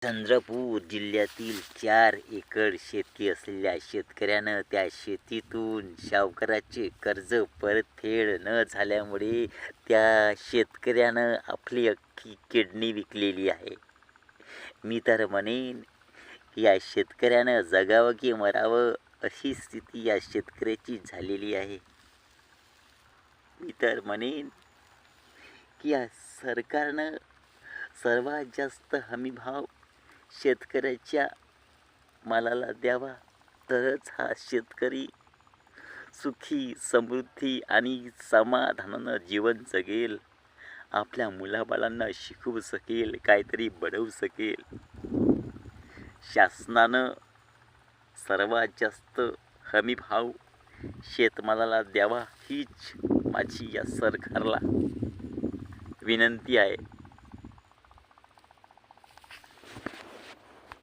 चंद्रपूर जिल्ह्यातील 4 एकर शेती असलेल्या शेतकऱ्यानं त्या शेतीतून सावकाराचे कर्ज परतफेड न झाल्यामुळे त्या शेतकऱ्यानं आपली अख्खी किडनी विकलेली आहे. मी तर म्हणेन की या शेतकऱ्यानं जगावं की मरावं अशी स्थिती या शेतकऱ्याची झालेली आहे. मी तर म्हणेन की या सरकारनं सर्वात जास्त हमीभाव शेतकऱ्याच्या मालाला द्यावा, तरच हा शेतकरी सुखी, समृद्धी आणि समाधानानं जीवन जगेल. आपल्या मुलाबाळांना शिकवू शकेल, काहीतरी बनवू शकेल. शासनानं सर्वात जास्त हमीभाव शेतमालाला द्यावा, हीच माझी या सरकारला विनंती आहे.